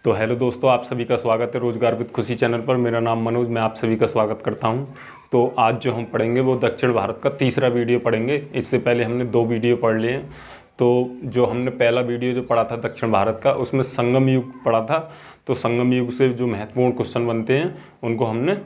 तो हेलो दोस्तों, आप सभी का स्वागत है रोजगार विद खुशी चैनल पर। मेरा नाम मनोज, मैं आप सभी का स्वागत करता हूं। तो आज जो हम पढ़ेंगे वो दक्षिण भारत का तीसरा वीडियो पढ़ेंगे। इससे पहले हमने 2 वीडियो पढ़ लिए हैं। तो जो हमने पहला वीडियो जो पढ़ा था दक्षिण भारत का, उसमें संगम युग पढ़ा था। तो संगम युग से जो महत्वपूर्ण क्वेश्चन बनते हैं उनको हमने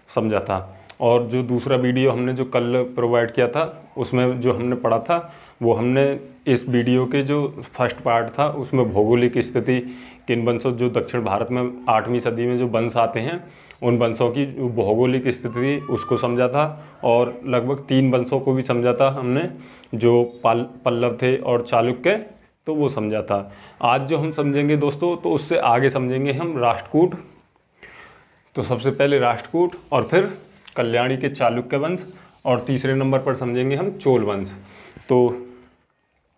समझा था। और जो दूसरा वीडियो हमने जो कल प्रोवाइड किया था उसमें जो हमने पढ़ा था वो हमने इस वीडियो के जो फर्स्ट पार्ट था उसमें भौगोलिक स्थिति, किन वंशों जो दक्षिण भारत में 8वीं सदी में जो वंश आते हैं उन वंशों की भौगोलिक स्थिति उसको समझा था। और लगभग 3 वंशों को भी समझा था हमने, जो पल्लव थे और चालुक्य, तो वो समझा था। आज जो हम समझेंगे दोस्तों, तो उससे आगे समझेंगे हम राष्ट्रकूट। तो सबसे पहले राष्ट्रकूट और फिर कल्याणी के चालुक्य वंश और तीसरे नंबर पर समझेंगे हम चोल वंश। तो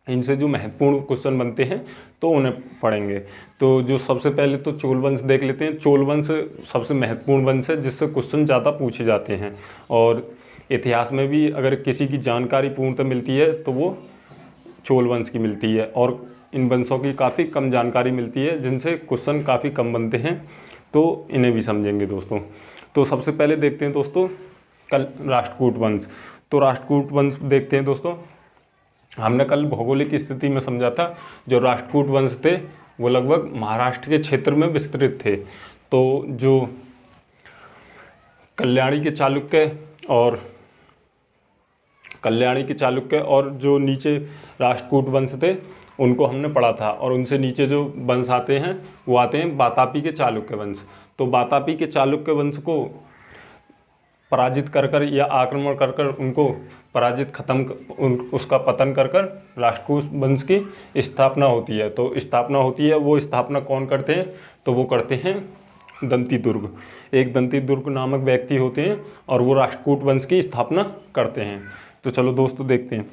इनसे जो महत्वपूर्ण क्वेश्चन बनते हैं तो उन्हें पढ़ेंगे। तो जो सबसे पहले तो चोल वंश देख लेते हैं। चोल वंश सबसे महत्वपूर्ण वंश है जिससे क्वेश्चन ज़्यादा पूछे जाते हैं, और इतिहास में भी अगर किसी की जानकारी पूर्णतः मिलती है तो वो चोल वंश की मिलती है। और इन वंशों की काफ़ी कम जानकारी मिलती है जिनसे क्वेश्चन काफ़ी कम बनते हैं, तो इन्हें भी समझेंगे दोस्तों। तो सबसे पहले देखते हैं दोस्तों कल राष्ट्रकूट वंश। तो राष्ट्रकूट वंश देखते हैं दोस्तों। हमने कल भौगोलिक स्थिति में समझा था जो राष्ट्रकूट वंश थे वो लगभग महाराष्ट्र के क्षेत्र में विस्तृत थे। तो जो कल्याणी के चालुक्य और जो नीचे राष्ट्रकूट वंश थे उनको हमने पढ़ा था, और उनसे नीचे जो वंश आते हैं वो आते हैं वातापी के चालुक्य वंश। तो वातापी के चालुक्य वंश को पराजित कर या आक्रमण कर उनको पराजित उसका पतन कर राष्ट्रकूट वंश की स्थापना होती है। तो स्थापना होती है, वो स्थापना कौन करते हैं? तो वो करते हैं दंतिदुर्ग। एक दंतिदुर्ग नामक व्यक्ति होते हैं और वो राष्ट्रकूट वंश की स्थापना करते हैं। तो चलो दोस्तों देखते हैं।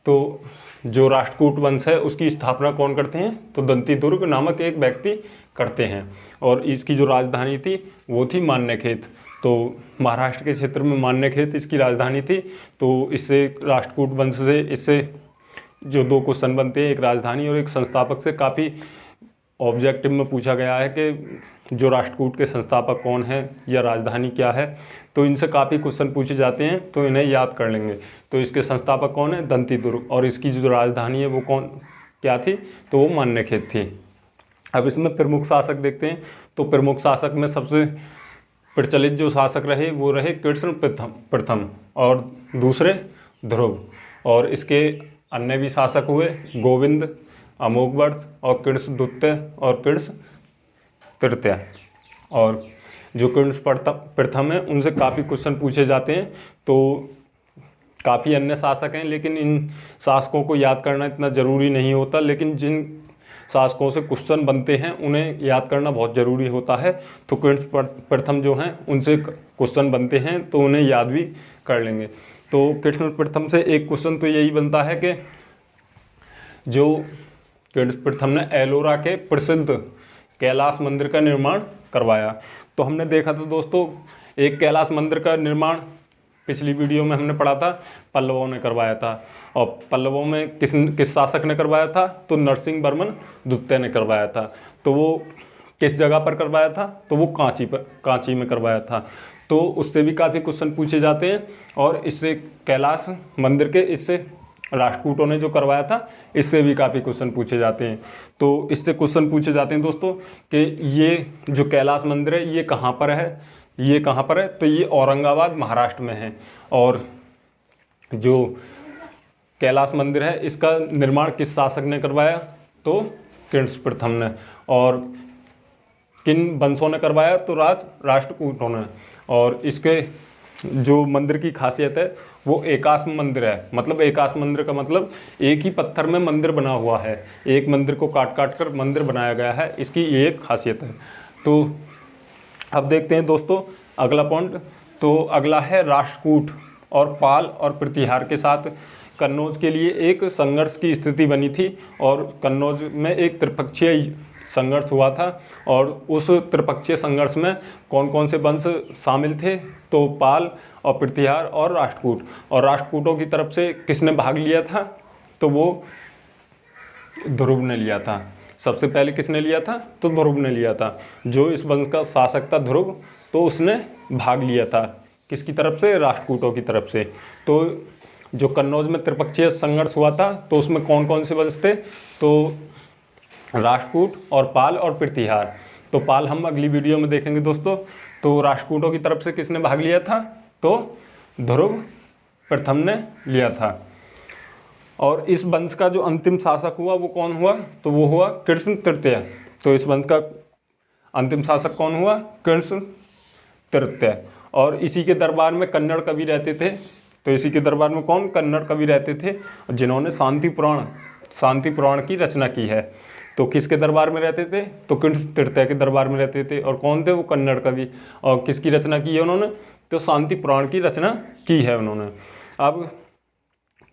तो जो राष्ट्रकूट वंश है उसकी स्थापना कौन करते हैं? तो दंतिदुर्ग नामक एक व्यक्ति करते हैं, और इसकी जो राजधानी थी वो थी मान्यखेत। तो महाराष्ट्र के क्षेत्र में मान्यखेत इसकी राजधानी थी। तो इससे राष्ट्रकूट वंश से इससे जो 2 क्वेश्चन बनते हैं, एक राजधानी और एक संस्थापक से, काफ़ी ऑब्जेक्टिव में पूछा गया है कि जो राष्ट्रकूट के संस्थापक कौन है या राजधानी क्या है। तो इनसे काफ़ी क्वेश्चन पूछे जाते हैं, तो इन्हें याद कर लेंगे। तो इसके संस्थापक कौन है? दंतिदुर्ग। और इसकी जो राजधानी है वो क्या थी? तो वो मान्यखेत थी। अब इसमें प्रमुख शासक देखते हैं। तो प्रमुख शासक में सबसे प्रचलित जो शासक रहे वो रहे कृष्ण प्रथम और दूसरे ध्रुव। और इसके अन्य भी शासक हुए गोविंद, अमोघवर्ष और कृष्ण द्वितीय और कृष्ण तृतीय। और जो कृष्ण प्रथम है उनसे काफ़ी क्वेश्चन पूछे जाते हैं। तो काफ़ी अन्य शासक हैं, लेकिन इन शासकों को याद करना इतना ज़रूरी नहीं होता। लेकिन जिन शासकों से क्वेश्चन बनते हैं उन्हें याद करना बहुत ज़रूरी होता है। तो कृष्ण प्रथम जो हैं उनसे क्वेश्चन बनते हैं तो उन्हें याद भी कर लेंगे। तो कृष्ण प्रथम से एक क्वेश्चन तो यही बनता है कि जो कृष्ण प्रथम ने एलोरा के प्रसिद्ध कैलाश मंदिर का निर्माण करवाया। तो हमने देखा था दोस्तों, एक कैलाश मंदिर का निर्माण पिछली वीडियो में हमने पढ़ा था पल्लवों ने करवाया था। और पल्लवों में किस शासक ने करवाया था? तो नरसिंह वर्मन द्वितीय ने करवाया था। तो वो किस जगह पर करवाया था? तो वो कांची में करवाया था। तो उससे भी काफ़ी क्वेश्चन पूछे जाते हैं। और इससे कैलाश मंदिर के इससे राष्ट्रकूटों ने जो करवाया था इससे भी काफ़ी क्वेश्चन पूछे जाते हैं। तो इससे क्वेश्चन पूछे जाते हैं दोस्तों कि ये जो कैलाश मंदिर है ये कहाँ पर है? ये कहाँ पर है? तो ये औरंगाबाद महाराष्ट्र में है। और जो कैलाश मंदिर है इसका निर्माण किस शासक ने करवाया? तो कृष्ण प्रथम ने। और किन वंशों ने करवाया? तो राष्ट्रकूटों ने। और इसके जो मंदिर की खासियत है वो एकाश्म मंदिर है। मतलब एकाश्म मंदिर का मतलब एक ही पत्थर में मंदिर बना हुआ है, एक मंदिर को काट कर मंदिर बनाया गया है, इसकी ये एक खासियत है। तो अब देखते हैं दोस्तों अगला पॉइंट। तो अगला है राष्ट्रकूट और पाल और प्रतिहार के साथ कन्नौज के लिए एक संघर्ष की स्थिति बनी थी। और कन्नौज में एक त्रिपक्षीय संघर्ष हुआ था, और उस त्रिपक्षीय संघर्ष में कौन कौन से वंश शामिल थे? तो पाल और प्रतिहार और राष्ट्रकूट। और राष्ट्रकूटों की तरफ से किसने भाग लिया था? तो वो ध्रुव ने लिया था। सबसे पहले किसने लिया था? तो ध्रुव ने लिया था। जो इस वंश का शासक था ध्रुव, तो उसने भाग लिया था किसकी तरफ से? राष्ट्रकूटों की तरफ से। तो जो कन्नौज में त्रिपक्षीय संघर्ष हुआ था, तो उसमें कौन कौन से वंश थे? तो राष्ट्रकूट और पाल और प्रतिहार। तो पाल हम अगली वीडियो में देखेंगे दोस्तों। तो राष्ट्रकूटों की तरफ से किसने भाग लिया था? तो ध्रुव प्रथम ने लिया था। और इस वंश का जो अंतिम शासक हुआ वो कौन हुआ? तो वो हुआ कृष्ण तृतीय। तो इस वंश का अंतिम शासक कौन हुआ? कृष्ण तृतीय। और इसी के दरबार में कन्नड़ कवि रहते थे। तो इसी के दरबार में कौन? कन्नड़ कवि रहते थे जिन्होंने शांति पुराण की रचना की है। तो किसके दरबार में रहते थे? तो कृष्ण तृतीय के दरबार में रहते थे। और कौन थे वो? कन्नड़ कवि। और किसकी रचना की है उन्होंने? तो शांति पुराण की रचना की है उन्होंने। अब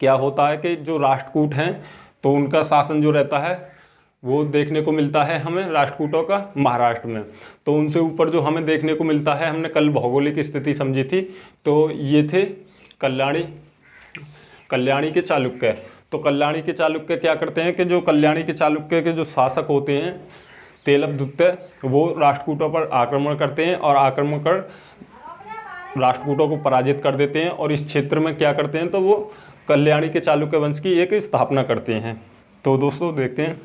क्या होता है कि जो राष्ट्रकूट हैं, तो उनका शासन जो रहता है वो देखने को मिलता है हमें राष्ट्रकूटों का महाराष्ट्र में। तो उनसे ऊपर जो हमें देखने को मिलता है, हमने कल भौगोलिक स्थिति समझी थी, तो ये थे कल्याणी के चालुक्य। तो कल्याणी के चालुक्य क्या करते हैं कि जो कल्याणी के चालुक्य के जो शासक होते हैं तेलबदुत्य, वो राष्ट्रकूटों पर आक्रमण करते हैं और आक्रमण कर राष्ट्रकूटों को पराजित कर देते हैं। और इस क्षेत्र में क्या करते हैं? तो वो कल्याणी के चालुक्य वंश की एक स्थापना करते हैं। तो दोस्तों देखते हैं,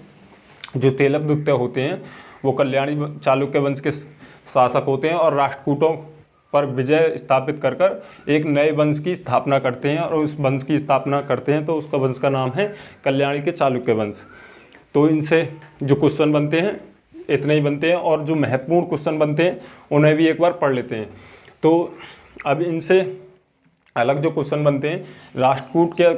जो तेलबदुत्य होते हैं वो कल्याणी चालुक्य वंश के शासक होते हैं और राष्ट्रकूटों पर विजय स्थापित कर कर एक नए वंश की स्थापना करते हैं। और उस वंश की स्थापना करते हैं तो उसका वंश का नाम है कल्याणी के चालुक्य वंश। तो इनसे जो क्वेश्चन बनते हैं इतने ही बनते हैं, और जो महत्वपूर्ण क्वेश्चन बनते हैं उन्हें भी एक बार पढ़ लेते हैं। तो अब इनसे अलग जो क्वेश्चन बनते हैं, राष्ट्रकूट क्या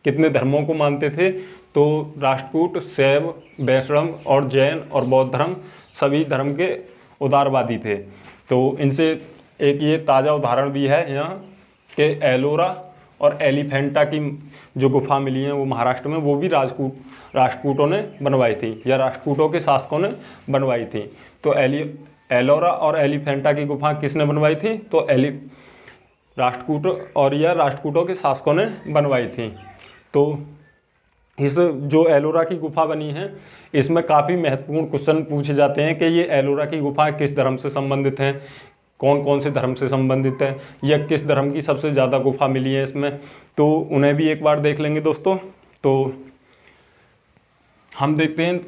कितने धर्मों को मानते थे? तो राष्ट्रकूट शैव, वैष्णव और जैन और बौद्ध धर्म, सभी धर्म के उदारवादी थे। तो इनसे एक ये ताज़ा उदाहरण भी है यहाँ कि एलोरा और एलिफेंटा की जो गुफा मिली हैं वो महाराष्ट्र में, वो भी राष्ट्रकूटों ने बनवाई थी या राष्ट्रकूटों के शासकों ने बनवाई थी। तो एलोरा और एलिफेंटा की गुफा किसने बनवाई थी? तो राष्ट्रकूट और या राष्ट्रकूटों के शासकों ने बनवाई थी। तो इस जो एलोरा की गुफा बनी है, इसमें काफ़ी महत्वपूर्ण क्वेश्चन पूछे जाते हैं कि ये एलोरा की गुफा किस धर्म से संबंधित हैं, कौन कौन से धर्म से संबंधित है, या किस धर्म की सबसे ज़्यादा गुफा मिली है इसमें। तो उन्हें भी एक बार देख लेंगे दोस्तों। तो हम देखते हैं,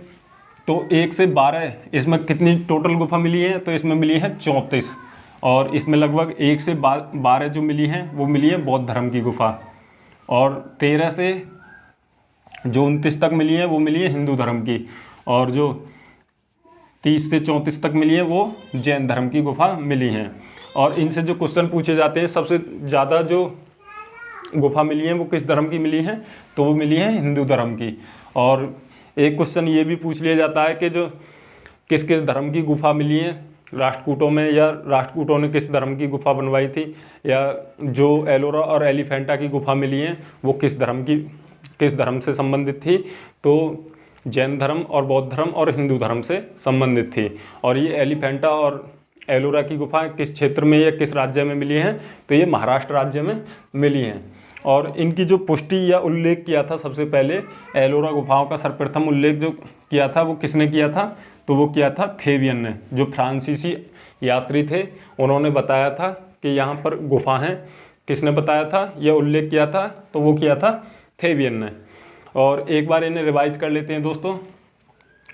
तो 1 से 12 इसमें कितनी टोटल गुफा मिली है? तो इसमें मिली है 34। और इसमें लगभग 1 से 12 जो मिली हैं वो मिली है बौद्ध धर्म की गुफा। और 13 से जो 29 तक मिली है वो मिली है हिंदू धर्म की। और जो 30 से 34 तक मिली है वो जैन धर्म की गुफा मिली हैं। और इनसे जो क्वेश्चन पूछे जाते हैं, सबसे ज़्यादा जो गुफा मिली है वो किस धर्म की मिली है? तो वो मिली है हिंदू धर्म की। और एक क्वेश्चन ये भी पूछ लिया जाता है कि जो किस किस धर्म की गुफा मिली है राष्ट्रकूटों में, या राष्ट्रकूटों ने किस धर्म की गुफा बनवाई थी, या जो एलोरा और एलिफेंटा की गुफा मिली है वो किस धर्म से संबंधित थी? तो जैन धर्म और बौद्ध धर्म और हिंदू धर्म से संबंधित थी। और ये एलिफेंटा और एलोरा की गुफाएं किस क्षेत्र में या किस राज्य में मिली हैं? तो ये महाराष्ट्र राज्य में मिली हैं। और इनकी जो पुष्टि या उल्लेख किया था सबसे पहले, एलोरा गुफाओं का सर्वप्रथम उल्लेख जो किया था वो किसने किया था? तो वो किया था थेवियन ने, जो फ्रांसीसी यात्री थे। उन्होंने बताया था कि यहाँ पर गुफा हैं। किसने बताया था या उल्लेख किया था? तो वो किया था थेवियन ने। और एक बार इन्हें रिवाइज कर लेते हैं दोस्तों,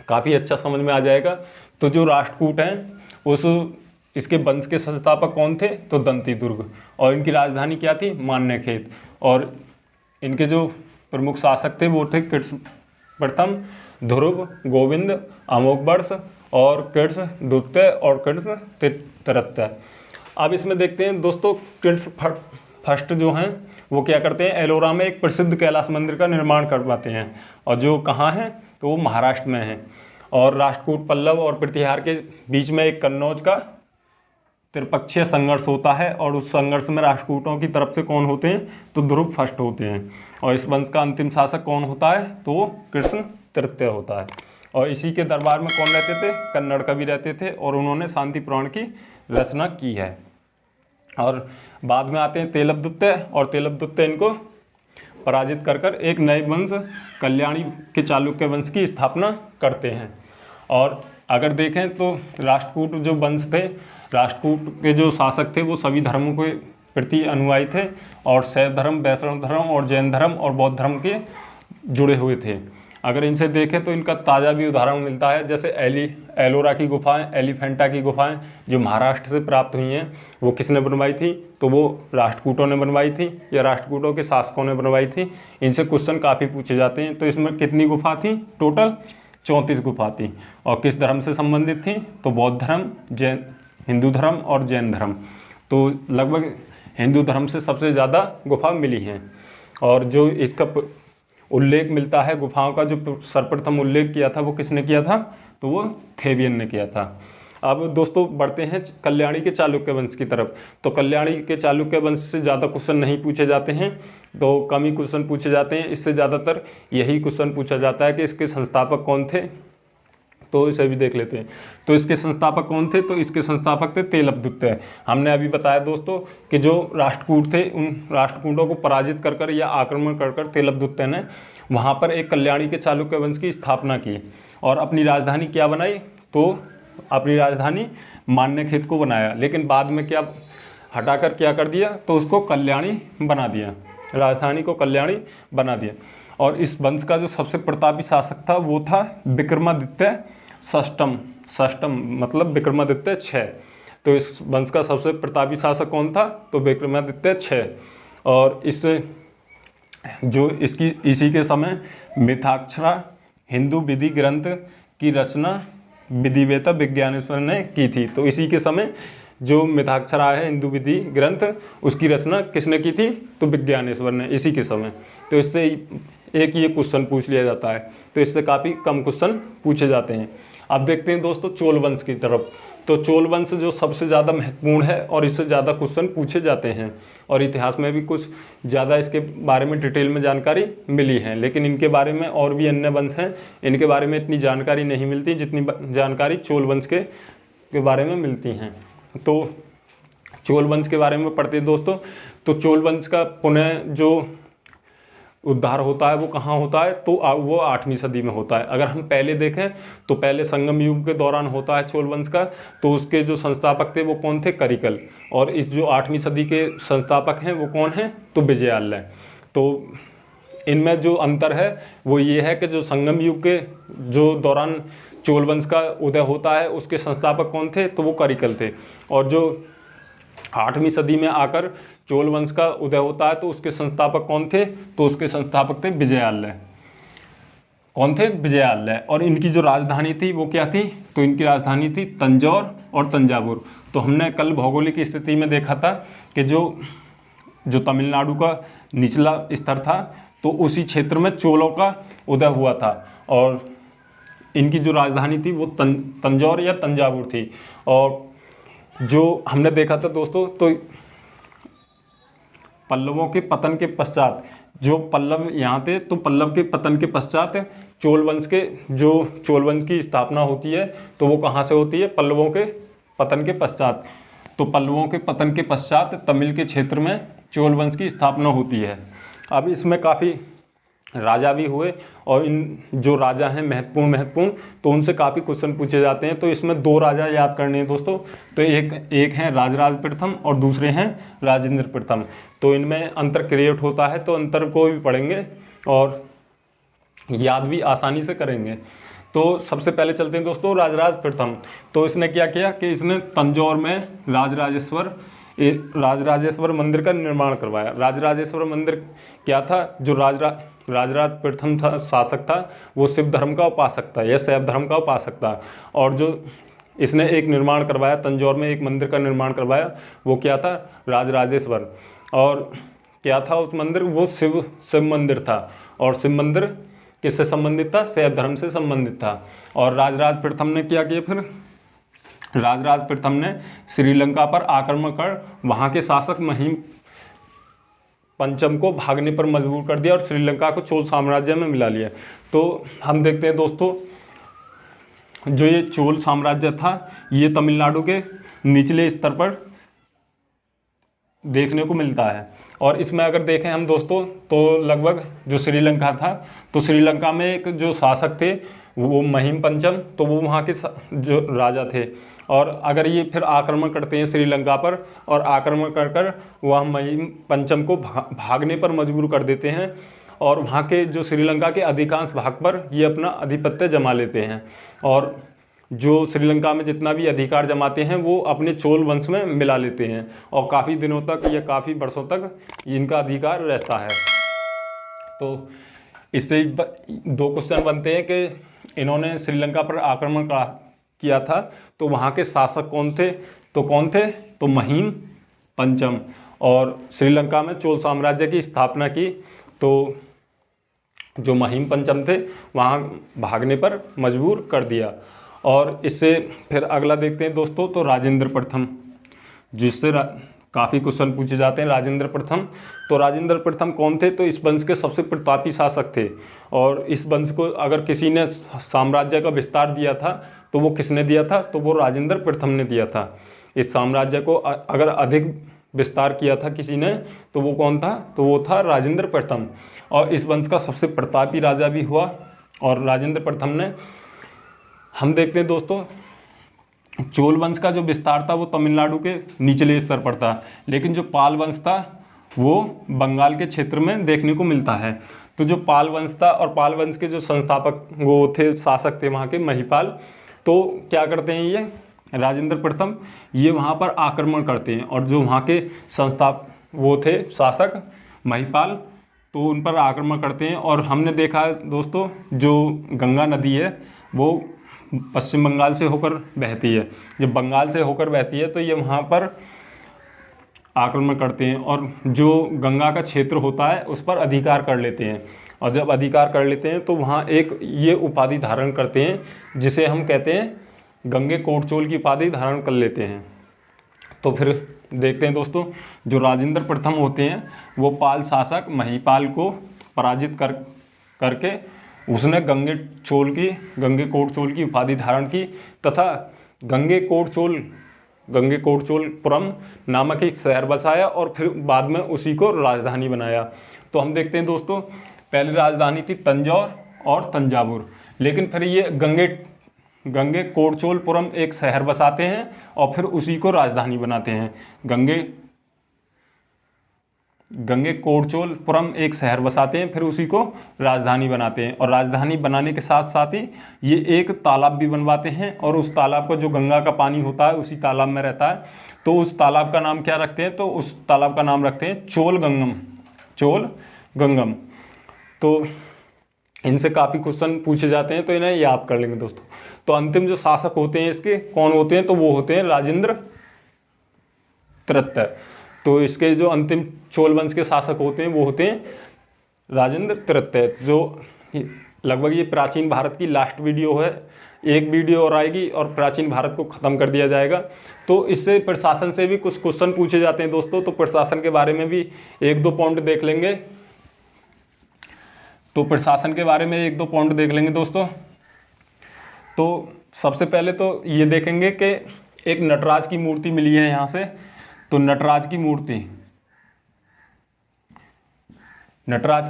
काफ़ी अच्छा समझ में आ जाएगा। तो जो राष्ट्रकूट हैं इसके वंश के संस्थापक कौन थे? तो दंतीदुर्ग। और इनकी राजधानी क्या थी? मान्यखेत। और इनके जो प्रमुख शासक थे वो थे कृष्ण प्रथम, ध्रुव, गोविंद, अमोघवर्ष और कृष्ण द्वितीय और कृष्ण तृतीय। अब इसमें देखते हैं दोस्तों, कृष्ण फर्स्ट जो हैं वो क्या करते हैं? एलोरा में एक प्रसिद्ध कैलाश मंदिर का निर्माण करवाते हैं। और जो कहाँ है? तो वो महाराष्ट्र में है। और राष्ट्रकूट, पल्लव और प्रतिहार के बीच में एक कन्नौज का त्रिपक्षीय संघर्ष होता है। और उस संघर्ष में राष्ट्रकूटों की तरफ से कौन होते हैं? तो ध्रुव फर्स्ट होते हैं। और इस वंश का अंतिम शासक कौन होता है? तो वो कृष्ण तृतीय होता है। और इसी के दरबार में कौन रहते थे? कन्नड़ कवि रहते थे। और उन्होंने शांति पुराण की रचना की है। और बाद में आते हैं तेलबदुत्य। और तेलबदुत्य इनको पराजित कर कर एक नए वंश कल्याणी के चालुक्य वंश की स्थापना करते हैं। और अगर देखें तो राष्ट्रकूट जो वंश थे, राष्ट्रकूट के जो शासक थे वो सभी धर्मों के प्रति अनुयायी थे और शैव धर्म, वैष्णव धर्म और जैन धर्म और बौद्ध धर्म के जुड़े हुए थे। अगर इनसे देखें तो इनका ताज़ा भी उदाहरण मिलता है, जैसे एलोरा की गुफाएं, एलिफेंटा की गुफाएं जो महाराष्ट्र से प्राप्त हुई हैं, वो किसने बनवाई थी? तो वो राष्ट्रकूटों ने बनवाई थी या राष्ट्रकूटों के शासकों ने बनवाई थी। इनसे क्वेश्चन काफ़ी पूछे जाते हैं। तो इसमें कितनी गुफा थी? टोटल 34 गुफा थी। और किस धर्म से संबंधित थी? तो बौद्ध धर्म, जैन, हिंदू धर्म और जैन धर्म। तो लगभग हिंदू धर्म से सबसे ज़्यादा गुफा मिली हैं। और जो इसका उल्लेख मिलता है गुफाओं का, जो सर्वप्रथम उल्लेख किया था वो किसने किया था? तो वो थेबियन ने किया था। अब दोस्तों बढ़ते हैं कल्याणी के चालुक्य वंश की तरफ। तो कल्याणी के चालुक्य वंश से ज़्यादा क्वेश्चन नहीं पूछे जाते हैं, तो कम ही क्वेश्चन पूछे जाते हैं। इससे ज़्यादातर यही क्वेश्चन पूछा जाता है कि इसके संस्थापक कौन थे। तो इसे भी देख लेते हैं। तो इसके संस्थापक कौन थे? तो इसके संस्थापक थे तेलबदुत्तय। हमने अभी बताया दोस्तों कि जो राष्ट्रकूट थे, उन राष्ट्रकूटों को पराजित कर कर या आक्रमण कर कर तेलबदुत्तय ने वहाँ पर एक कल्याणी के चालुक्य वंश की स्थापना की और अपनी राजधानी क्या बनाई? तो अपनी राजधानी मान्यखेत को बनाया। लेकिन बाद में क्या हटाकर क्या कर दिया? तो उसको कल्याणी बना दिया, राजधानी को कल्याणी बना दिया। और इस वंश का जो सबसे प्रतापी शासक था वो था विक्रमादित्य षष्ठम। षष्ठम मतलब विक्रमादित्य 6। तो इस वंश का सबसे प्रतापी शासक कौन था? तो विक्रमादित्य 6। और इस जो इसकी इसी के समय मिथाक्षरा हिंदू विधि ग्रंथ की रचना विधिवेता विज्ञानेश्वर ने की थी। तो इसी के समय जो मिथाक्षरा है हिंदू विधि ग्रंथ, उसकी रचना किसने की थी? तो विज्ञानेश्वर ने, इसी के समय। तो इससे एक ये क्वेश्चन पूछ लिया जाता है। तो इससे काफ़ी कम क्वेश्चन पूछे जाते हैं। अब देखते हैं दोस्तों चोल वंश की तरफ। तो चोल वंश जो सबसे ज़्यादा महत्वपूर्ण है और इससे ज़्यादा क्वेश्चन पूछे जाते हैं और इतिहास में भी कुछ ज़्यादा इसके बारे में डिटेल में जानकारी मिली है। लेकिन इनके बारे में और भी अन्य वंश हैं, इनके बारे में इतनी जानकारी नहीं मिलती जितनी जानकारी चोल वंश के बारे में मिलती हैं। तो चोल वंश के बारे में पढ़ते हैं दोस्तों। तो चोल वंश का पुनः जो उद्धार होता है वो कहाँ होता है? तो वो 8वीं सदी में होता है। अगर हम पहले देखें तो पहले संगम युग के दौरान होता है चोल वंश का। तो उसके जो संस्थापक थे वो कौन थे? करिकल। और इस जो 8वीं सदी के संस्थापक हैं वो कौन हैं? तो विजयालय। तो इनमें जो अंतर है वो ये है कि जो संगम युग के जो दौरान चोल वंश का उदय होता है उसके संस्थापक कौन थे? तो वो करिकल थे। और जो 8वीं सदी में आकर चोल वंश का उदय होता है तो उसके संस्थापक कौन थे? तो उसके संस्थापक थे विजयालय। कौन थे? विजयालय। और इनकी जो राजधानी थी वो क्या थी? तो इनकी राजधानी थी तंजौर और तंजावुर। तो हमने कल भौगोलिक स्थिति में देखा था कि जो तमिलनाडु का निचला स्तर था तो उसी क्षेत्र में चोलों का उदय हुआ था और इनकी जो राजधानी थी वो तंजौर या तंजावुर थी। और जो हमने देखा था दोस्तों, तो पल्लवों के पतन के पश्चात जो पल्लव यहाँ थे, तो पल्लव के पतन के पश्चात चोल वंश की स्थापना होती है तो वो कहाँ से होती है? पल्लवों के पतन के पश्चात। तो पल्लवों के पतन के पश्चात तमिल के क्षेत्र में चोल वंश की स्थापना होती है। अब इसमें काफ़ी राजा भी हुए और इन जो राजा हैं महत्वपूर्ण तो उनसे काफ़ी क्वेश्चन पूछे जाते हैं। तो इसमें 2 राजा याद करने हैं दोस्तों। तो एक हैं राजराज प्रथम और दूसरे हैं राजेंद्र प्रथम। तो इनमें अंतर क्रिएट होता है, तो अंतर को भी पढ़ेंगे और याद भी आसानी से करेंगे। तो सबसे पहले चलते हैं दोस्तों राजराज प्रथम। तो इसने क्या किया कि इसने तंजौर में राजराजेश्वर मंदिर का निर्माण करवाया। राजराजेश्वर मंदिर क्या था? जो राजराज प्रथम था शासक था वो शिव धर्म का उपासक था या शैव धर्म का उपासक था। और जो इसने एक निर्माण करवाया, तंजौर में एक मंदिर का निर्माण करवाया, वो क्या था? राजराजेश्वर। और क्या था उस मंदिर? वो शिव मंदिर था। और शिव मंदिर किससे संबंधित था? शैव धर्म से संबंधित था। और राजराज प्रथम ने क्या किया फिर? राजराज प्रथम ने श्रीलंका पर आक्रमण कर वहाँ के शासक महिम पंचम को भागने पर मजबूर कर दिया और श्रीलंका को चोल साम्राज्य में मिला लिया। तो हम देखते हैं दोस्तों, जो ये चोल साम्राज्य था ये तमिलनाडु के निचले स्तर पर देखने को मिलता है। और इसमें अगर देखें हम दोस्तों तो लगभग जो श्रीलंका था, तो श्रीलंका में एक जो शासक थे वो महिम पंचम, तो वो वहाँ के जो राजा थे। और अगर ये फिर आक्रमण करते हैं श्रीलंका पर और आक्रमण कर कर वह महिम पंचम को भागने पर मजबूर कर देते हैं और वहाँ के जो श्रीलंका के अधिकांश भाग पर ये अपना आधिपत्य जमा लेते हैं और जो श्रीलंका में जितना भी अधिकार जमाते हैं वो अपने चोल वंश में मिला लेते हैं और काफ़ी दिनों तक या काफ़ी वर्षों तक इनका अधिकार रहता है। तो इससे दो क्वेश्चन बनते हैं कि इन्होंने श्रीलंका पर आक्रमण किया था तो वहाँ के शासक कौन थे, तो महिम पंचम, और श्रीलंका में चोल साम्राज्य की स्थापना की तो जो महिम पंचम थे वहाँ भागने पर मजबूर कर दिया। और इससे फिर अगला देखते हैं दोस्तों, तो राजेंद्र प्रथम, जिससे काफ़ी क्वेश्चन पूछे जाते हैं। राजेंद्र प्रथम, तो राजेंद्र प्रथम कौन थे, तो इस वंश के सबसे प्रतापी शासक थे और इस वंश को अगर किसी ने साम्राज्य का विस्तार दिया था तो वो किसने दिया था, तो वो राजेंद्र प्रथम ने दिया था। इस साम्राज्य को अगर अधिक विस्तार किया था किसी ने तो वो कौन था, तो वो था राजेंद्र प्रथम। और इस वंश का सबसे प्रतापी राजा भी हुआ और राजेंद्र प्रथम ने, हम देखते हैं दोस्तों चोल वंश का जो विस्तार था वो तमिलनाडु के निचले स्तर पर था, लेकिन जो पाल वंश था वो बंगाल के क्षेत्र में देखने को मिलता है। तो जो पाल वंश था और पाल वंश के जो संस्थापक वो थे, शासक थे वहाँ के महिपाल, तो क्या करते हैं ये राजेंद्र प्रथम, ये वहाँ पर आक्रमण करते हैं और जो वहाँ के वो थे शासक महिपाल, तो उन पर आक्रमण करते हैं। और हमने देखा है दोस्तों जो गंगा नदी है वो पश्चिम बंगाल से होकर बहती है, जब बंगाल से होकर बहती है तो ये वहाँ पर आक्रमण करते हैं और जो गंगा का क्षेत्र होता है उस पर अधिकार कर लेते हैं। और जब अधिकार कर लेते हैं तो वहाँ एक ये उपाधि धारण करते हैं जिसे हम कहते हैं गंगे कोटचोल की उपाधि धारण कर लेते हैं। तो फिर देखते हैं दोस्तों जो राजेंद्र प्रथम होते हैं वो पाल शासक महिपाल को पराजित करके उसने गंगे कोटचोल की उपाधि धारण की तथा गंगे कोटचोलपुरम नामक एक शहर बसाया और फिर बाद में उसी को राजधानी बनाया। तो हम देखते हैं दोस्तों पहले राजधानी थी तंजौर और तंजावुर, लेकिन फिर ये गंगे कोटचोलपुरम एक शहर बसाते हैं और फिर उसी को राजधानी बनाते हैं। गंगे कोटचोलपुरम एक शहर बसाते हैं फिर उसी को राजधानी बनाते हैं और राजधानी बनाने के साथ साथ ही ये एक तालाब भी बनवाते हैं और उस तालाब का जो गंगा का पानी होता है उसी तालाब में रहता है। तो उस तालाब का नाम क्या रखते हैं, तो उस तालाब का नाम रखते हैं चोल गंगम। तो इनसे काफ़ी क्वेश्चन पूछे जाते हैं तो इन्हें याद कर लेंगे दोस्तों। तो अंतिम जो शासक होते हैं इसके कौन होते हैं, तो वो होते हैं राजेंद्र तृतीय। तो इसके जो अंतिम चोल वंश के शासक होते हैं वो होते हैं राजेंद्र तृतीय, जो लगभग ये प्राचीन भारत की लास्ट वीडियो है। एक वीडियो और आएगी और प्राचीन भारत को ख़त्म कर दिया जाएगा। तो इससे प्रशासन से भी कुछ क्वेश्चन पूछे जाते हैं दोस्तों, तो प्रशासन के बारे में भी एक दो पॉइंट देख लेंगे। तो प्रशासन के बारे में एक दो पॉइंट देख लेंगे दोस्तों। तो सबसे पहले तो ये देखेंगे कि एक नटराज की मूर्ति मिली है यहाँ से। तो नटराज की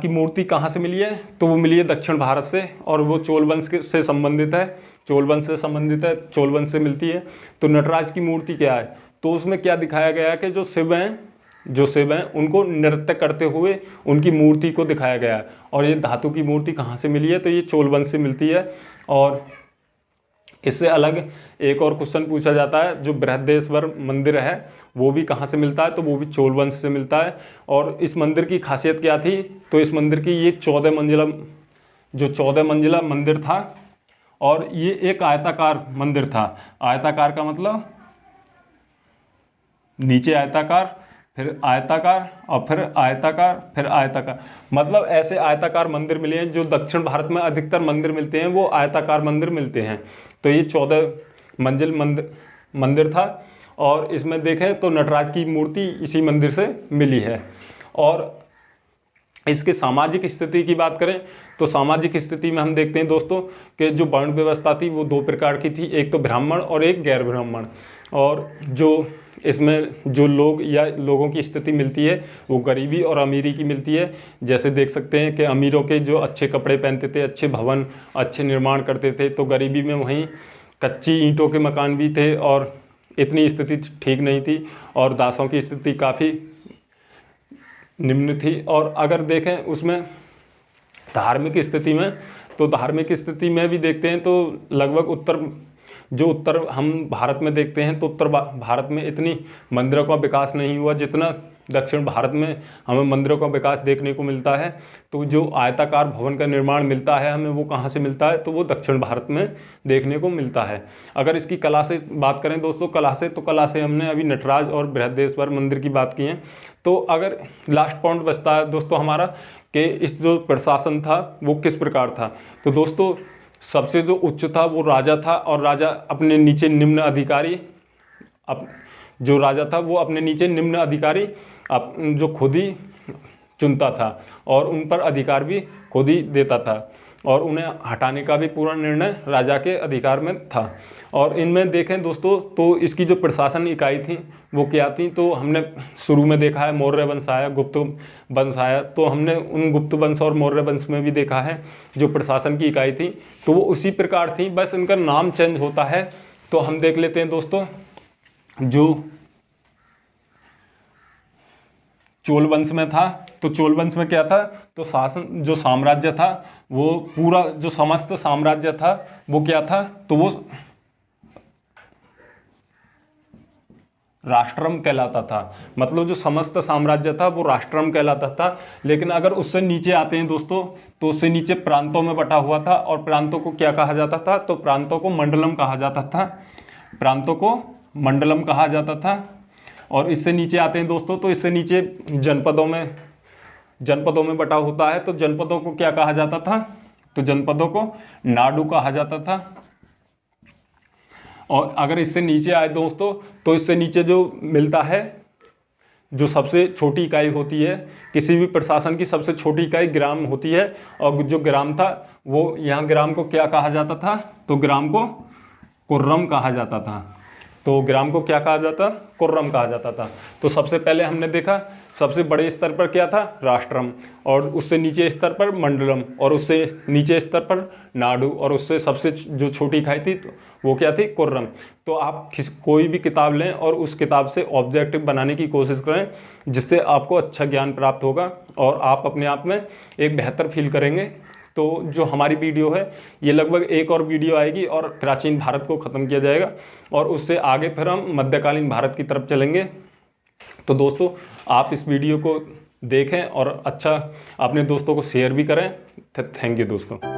मूर्ति कहाँ से मिली है, तो वो मिली है दक्षिण भारत से और वो चोल वंश से संबंधित है। चोल वंश से मिलती है। तो नटराज की मूर्ति क्या है, तो उसमें क्या दिखाया गया है कि जो शिव हैं उनको नृत्य करते हुए उनकी मूर्ति को दिखाया गया है। और ये धातु की मूर्ति कहाँ से मिली है, तो ये चोल वंश से मिलती है। और इससे अलग एक और क्वेश्चन पूछा जाता है, जो बृहदेश्वर मंदिर है वो भी कहाँ से मिलता है, तो वो भी चोल वंश से मिलता है। और इस मंदिर की खासियत क्या थी, तो इस मंदिर की ये 14 मंजिला मंदिर था और ये एक आयताकार मंदिर था। आयताकार का मतलब नीचे आयताकार, फिर आयताकार और फिर आयताकार, मतलब ऐसे आयताकार मंदिर मिले हैं। जो दक्षिण भारत में अधिकतर मंदिर मिलते हैं वो आयताकार मंदिर मिलते हैं। तो ये 14 मंजिल मंदिर था और इसमें देखें तो नटराज की मूर्ति इसी मंदिर से मिली है। और इसके सामाजिक स्थिति की बात करें तो सामाजिक स्थिति में हम देखते हैं दोस्तों कि जो वर्ण व्यवस्था थी वो 2 प्रकार की थी, एक तो ब्राह्मण और एक गैर ब्राह्मण। और जो इसमें जो लोग या लोगों की स्थिति मिलती है वो गरीबी और अमीरी की मिलती है। जैसे देख सकते हैं कि अमीरों के जो अच्छे कपड़े पहनते थे, अच्छे भवन, अच्छे निर्माण करते थे, तो गरीबी में वहीं कच्ची ईंटों के मकान भी थे और इतनी स्थिति ठीक नहीं थी और दासों की स्थिति काफ़ी निम्न थी। और अगर देखें उसमें धार्मिक स्थिति में, तो धार्मिक स्थिति में भी देखते हैं तो लगभग उत्तर हम भारत में देखते हैं तो उत्तर भारत में इतनी मंदिरों का विकास नहीं हुआ जितना दक्षिण भारत में हमें मंदिरों का विकास देखने को मिलता है। तो जो आयताकार भवन का निर्माण मिलता है हमें, वो कहाँ से मिलता है, तो वो दक्षिण भारत में देखने को मिलता है। अगर इसकी कला से बात करें दोस्तों, कला से हमने अभी नटराज और बृहदेश्वर मंदिर की बात की है। तो अगर लास्ट पॉइंट बचता है दोस्तों हमारा कि इस जो प्रशासन था वो किस प्रकार था, तो दोस्तों सबसे जो उच्च था वो राजा था और राजा अपने नीचे निम्न अधिकारी जो राजा था वो अपने नीचे निम्न अधिकारी जो खुद ही चुनता था और उन पर अधिकार भी खुद ही देता था और उन्हें हटाने का भी पूरा निर्णय राजा के अधिकार में था। और इनमें देखें दोस्तों तो इसकी जो प्रशासन इकाई थी वो क्या थी, तो हमने शुरू में देखा है मौर्य वंश आया, गुप्त वंश आया, तो हमने उन गुप्त वंश और मौर्य वंश में भी देखा है जो प्रशासन की इकाई थी तो वो उसी प्रकार थी, बस इनका नाम चेंज होता है। तो हम देख लेते हैं दोस्तों, जो चोल वंश में था, तो चोल वंश में क्या था, तो शासन जो साम्राज्य था वो पूरा जो समस्त साम्राज्य था वो क्या था, तो वो राष्ट्रम कहलाता था। मतलब जो समस्त साम्राज्य था वो राष्ट्रम कहलाता था। लेकिन अगर उससे नीचे आते हैं दोस्तों तो उससे नीचे प्रांतों में बटा हुआ था और प्रांतों को क्या कहा जाता था, तो प्रांतों को मंडलम कहा जाता था, प्रांतों को मंडलम कहा जाता था। और इससे नीचे आते हैं दोस्तों तो इससे नीचे जनपदों में बटा होता है, तो जनपदों को क्या कहा जाता था, तो जनपदों को नाडु कहा जाता था। और अगर इससे नीचे आए दोस्तों तो इससे नीचे जो मिलता है, जो सबसे छोटी इकाई होती है किसी भी प्रशासन की, सबसे छोटी इकाई ग्राम होती है। और जो ग्राम था वो, यहाँ ग्राम को क्या कहा जाता था, तो ग्राम को कुर्रम कहा जाता था। तो ग्राम को क्या कहा जाता, कुर्रम कहा जाता था। तो सबसे पहले हमने देखा सबसे बड़े स्तर पर क्या था, राष्ट्रम, और उससे नीचे स्तर पर मंडलम, और उससे नीचे स्तर पर नाडु, और उससे सबसे जो छोटी इकाई थी तो वो क्या थी, कुर्रम। तो आप कोई भी किताब लें और उस किताब से ऑब्जेक्टिव बनाने की कोशिश करें जिससे आपको अच्छा ज्ञान प्राप्त होगा और आप अपने आप में एक बेहतर फील करेंगे। तो जो हमारी वीडियो है ये लगभग एक और वीडियो आएगी और प्राचीन भारत को ख़त्म किया जाएगा और उससे आगे फिर हम मध्यकालीन भारत की तरफ चलेंगे। तो दोस्तों आप इस वीडियो को देखें और अच्छा अपने दोस्तों को शेयर भी करें। थैंक यू दोस्तों।